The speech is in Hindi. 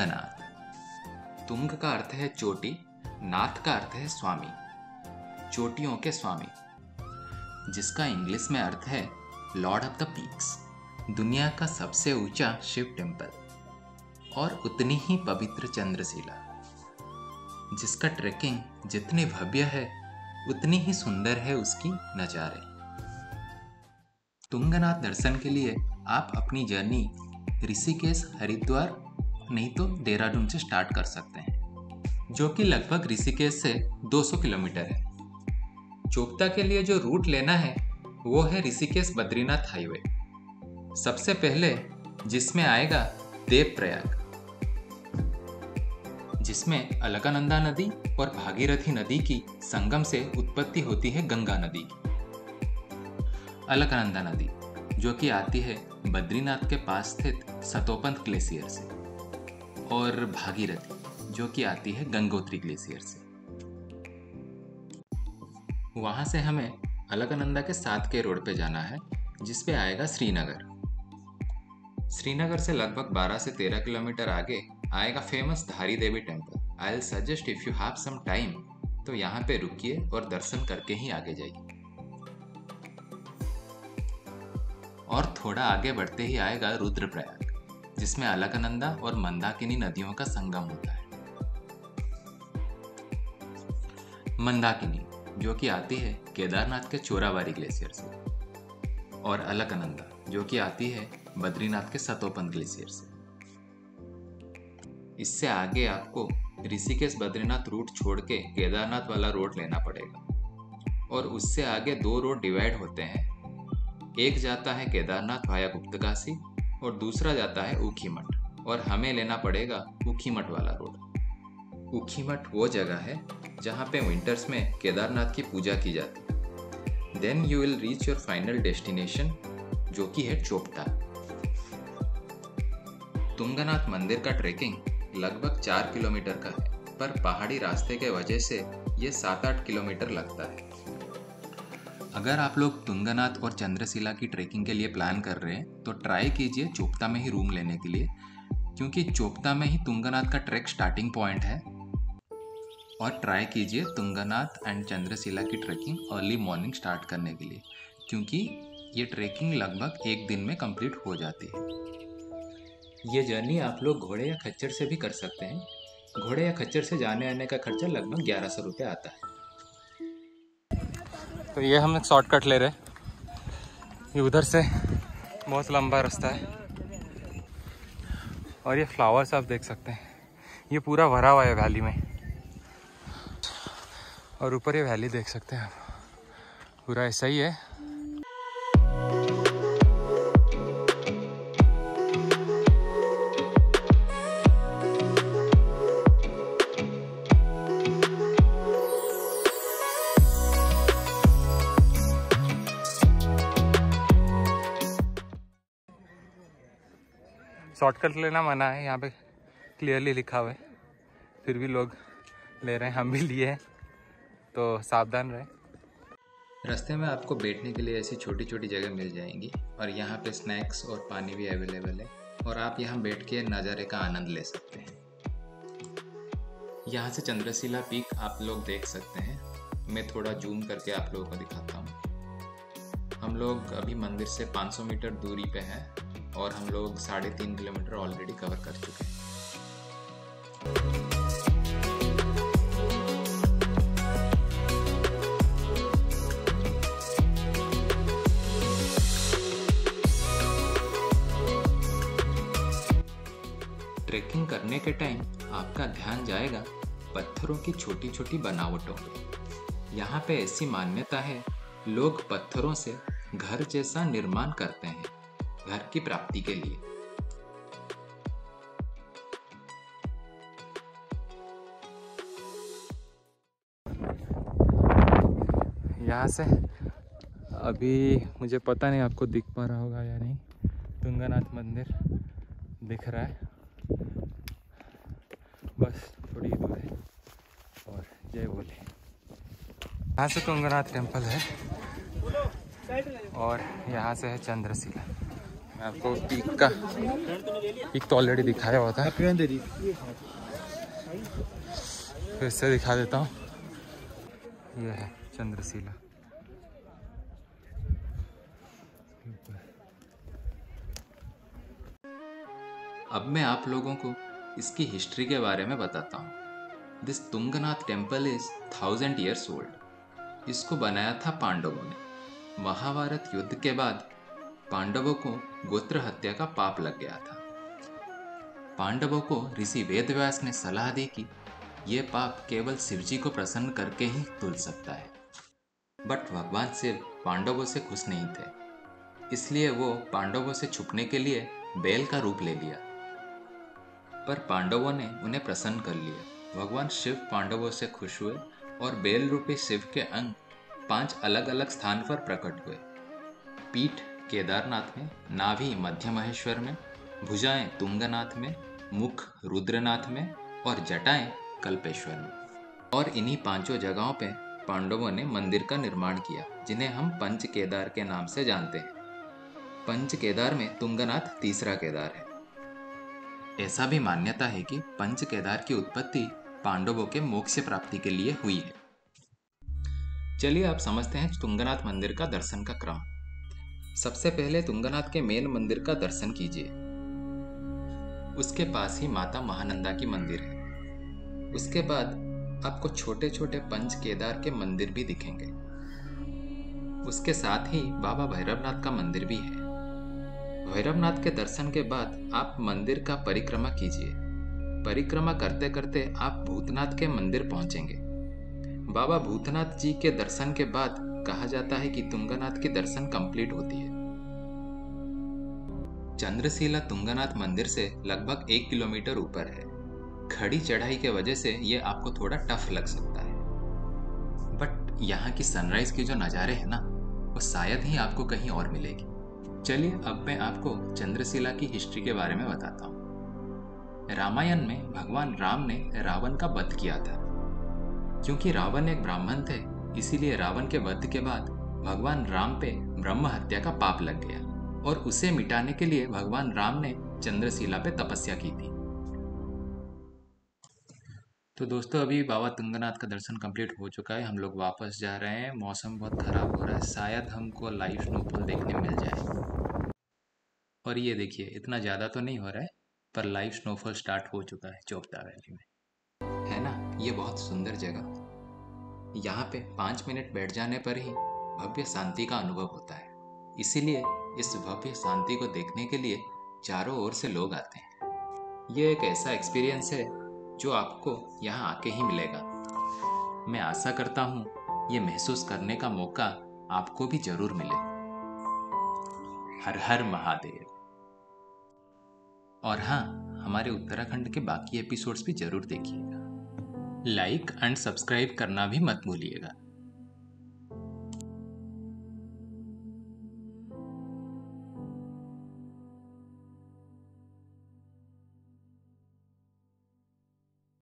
तुंगनाथ। तुंग का अर्थ है चोटी, नाथ का अर्थ है स्वामी, चोटियों के स्वामी, जिसका इंग्लिश में अर्थ है लॉर्ड ऑफ द पीक्स, दुनिया का सबसे ऊंचा शिव टेम्पल। और उतनी ही पवित्र चंद्रशिला, जिसका ट्रेकिंग जितनी भव्य है उतनी ही सुंदर है उसकी नज़ारे। तुंगनाथ दर्शन के लिए आप अपनी जर्नी ऋषिकेश, हरिद्वार नहीं तो देहरादून से स्टार्ट कर सकते हैं, जो कि लगभग ऋषिकेश से 200 किलोमीटर है। चोपता के लिए जो रूट लेना है वो है ऋषिकेश बद्रीनाथ हाईवे। सबसे पहले जिसमें आएगा देवप्रयाग, जिसमें अलकनंदा नदी और भागीरथी नदी की संगम से उत्पत्ति होती है गंगा नदी की। अलकनंदा नदी जो कि आती है बद्रीनाथ के पास स्थित सतोपंथ ग्लेशियर से, और भागीरथी जो कि आती है गंगोत्री ग्लेशियर से। वहां से हमें अलकनंदा के 7 के रोड पे जाना है, जिस पे आएगा श्रीनगर। श्रीनगर से लगभग 12 से 13 किलोमीटर आगे आएगा famous Dhari Devi temple. I will suggest if you have some time तो यहाँ पे रुकिए और दर्शन करके ही आगे जाइए। और थोड़ा आगे बढ़ते ही आएगा रुद्रप्रयाग, जिसमें अलकनंदा और मंदाकिनी नदियों का संगम होता है। मंदाकिनी जो कि आती है केदारनाथ के चोराबारी ग्लेशियर से, और अलकनंदा जो कि आती है बद्रीनाथ के सतोपंथ ग्लेशियर से। इससे आगे आपको ऋषिकेश बद्रीनाथ रूट छोड़ के केदारनाथ वाला रोड लेना पड़ेगा, और उससे आगे 2 रोड डिवाइड होते हैं। एक जाता है केदारनाथ वाया गुप्तकाशी और दूसरा जाता है ऊखीमठ, और हमें लेना पड़ेगा ऊखीमठ वाला रोड। ऊखीमठ वो जगह है जहाँ पे विंटर्स में केदारनाथ की पूजा की जाती है। Then you will reach your final destination, जो कि है चोपता। तुंगनाथ मंदिर का ट्रेकिंग लगभग 4 किलोमीटर का है, पर पहाड़ी रास्ते के वजह से ये 7-8 किलोमीटर लगता है। अगर आप लोग तुंगनाथ और चंद्रशिला की ट्रेकिंग के लिए प्लान कर रहे हैं तो ट्राई कीजिए चोपता में ही रूम लेने के लिए, क्योंकि चोपता में ही तुंगनाथ का ट्रैक स्टार्टिंग पॉइंट है। और ट्राई कीजिए तुंगनाथ एंड चंद्रशिला की ट्रैकिंग अर्ली मॉर्निंग स्टार्ट करने के लिए, क्योंकि ये ट्रैकिंग लगभग 1 दिन में कंप्लीट हो जाती है। ये जर्नी आप लोग घोड़े या खच्चर से भी कर सकते हैं। घोड़े या खच्चर से जाने आने का खर्चा लगभग 1100 रुपये आता है। तो ये हम शॉर्टकट ले रहे हैं, ये उधर से बहुत लंबा रास्ता है। और ये फ्लावर्स आप देख सकते हैं, ये पूरा भरा हुआ है वैली में। और ऊपर ये वैली देख सकते हैं आप, पूरा ऐसा ही है। शॉर्टकट लेना मना है, यहाँ पे क्लियरली लिखा हुआ है, फिर भी लोग ले रहे हैं, हम भी लिए हैं, तो सावधान रहें। रास्ते में आपको बैठने के लिए ऐसी छोटी छोटी जगह मिल जाएंगी, और यहाँ पे स्नैक्स और पानी भी अवेलेबल है, और आप यहाँ बैठ के नज़ारे का आनंद ले सकते हैं। यहाँ से चंद्रशिला पीक आप लोग देख सकते हैं। मैं थोड़ा जूम करके आप लोगों को दिखाता हूँ। हम लोग अभी मंदिर से 500 मीटर दूरी पे हैं, और हम लोग 3.5 किलोमीटर ऑलरेडी कवर कर चुके हैं। ट्रेकिंग करने के टाइम आपका ध्यान जाएगा पत्थरों की छोटी छोटी बनावटों पे। यहाँ पे ऐसी मान्यता है, लोग पत्थरों से घर जैसा निर्माण करते हैं घर की प्राप्ति के लिए। यहाँ से अभी मुझे पता नहीं आपको दिख पा रहा होगा या नहीं, तुंगनाथ मंदिर दिख रहा है, बस थोड़ी दूर है। और जय बोले, यहाँ से तुंगनाथ टेम्पल है, और यहाँ से है चंद्रशिला। मैं आपको पीक तो ऑलरेडी दिखाया हुआ था, फिर से दिखा देता हूँ। यह है चंद्रशिला। अब मैं आप लोगों को इसकी हिस्ट्री के बारे में बताता हूँ। This Tungnath temple is 1000 years old. इसको बनाया था पांडवों ने। महाभारत युद्ध के बाद पांडवों को गोत्र हत्या का पाप लग गया था। पांडवों को ऋषि वेदव्यास ने सलाह दी कि ये पाप केवल शिवजी को प्रसन्न करके ही धुल सकता है। बट भगवान शिव पांडवों से खुश नहीं थे, इसलिए वो पांडवों से छुपने के लिए बैल का रूप ले लिया। पर पांडवों ने उन्हें प्रसन्न कर लिया। भगवान शिव पांडवों से खुश हुए और बैल रूपी शिव के अंग 5 अलग अलग स्थान पर प्रकट हुए। पीठ केदारनाथ में, नाभि मध्य महेश्वर में, भुजाएं तुंगनाथ में, मुख रुद्रनाथ में और जटाएं कल्पेश्वर में। और इन्हीं 5 जगहों पे पांडवों ने मंदिर का निर्माण किया, जिन्हें हम पंच केदार के नाम से जानते हैं। पंच केदार में तुंगनाथ तीसरा केदार है। ऐसा भी मान्यता है कि पंच केदार की उत्पत्ति पांडवों के मोक्ष प्राप्ति के लिए हुई है। चलिए आप समझते हैं तुंगनाथ मंदिर का दर्शन का क्रम। सबसे पहले तुंगनाथ के मेन मंदिर का दर्शन कीजिए। उसके पास ही माता महानंदा की मंदिर है। उसके बाद आपको छोटे छोटे पंच केदार के मंदिर भी दिखेंगे। उसके साथ ही बाबा भैरवनाथ का मंदिर भी है। भैरवनाथ के दर्शन के बाद आप मंदिर का परिक्रमा कीजिए। परिक्रमा करते करते आप भूतनाथ के मंदिर पहुंचेंगे। बाबा भूतनाथ जी के दर्शन के बाद कहा जाता है कि तुंगनाथ की दर्शन कंप्लीट होती है। चंद्रशिला तुंगनाथ मंदिर से लगभग 1 किलोमीटर ऊपर है। खड़ी चढ़ाई के वजह से ये आपको थोड़ा टफ लग सकता है, बट यहाँ की सनराइज के जो नज़ारे हैं ना, वो शायद ही आपको कहीं और मिलेगी। चलिए अब मैं आपको चंद्रशिला की हिस्ट्री के बारे में बताता हूँ। रामायण में भगवान राम ने रावण का वध किया था। क्योंकि रावण एक ब्राह्मण थे, इसीलिए रावण के वध के बाद भगवान राम पे ब्रह्म हत्या का पाप लग गया और उसे मिटाने के लिए भगवान राम ने चंद्रशिला पे तपस्या की थी। तो दोस्तों अभी बाबा तुंगनाथ का दर्शन कंप्लीट हो चुका है। हम लोग वापस जा रहे हैं। मौसम बहुत खराब हो रहा है, शायद हमको लाइव स्नोफॉल देखने मिल जाए। और ये देखिए, इतना ज़्यादा तो नहीं हो रहा है, पर लाइव स्नोफॉल स्टार्ट हो चुका है चोपता वैली में। है ना, ये बहुत सुंदर जगह। यहाँ पे 5 मिनट बैठ जाने पर ही भव्य शांति का अनुभव होता है। इसीलिए इस भव्य शांति को देखने के लिए चारों ओर से लोग आते हैं। ये एक ऐसा एक्सपीरियंस है जो आपको यहाँ आके ही मिलेगा। मैं आशा करता हूँ ये महसूस करने का मौका आपको भी जरूर मिले। हर हर महादेव। और हाँ, हमारे उत्तराखंड के बाकी एपिसोड्स भी जरूर देखिएगा। लाइक एंड सब्सक्राइब करना भी मत भूलिएगा।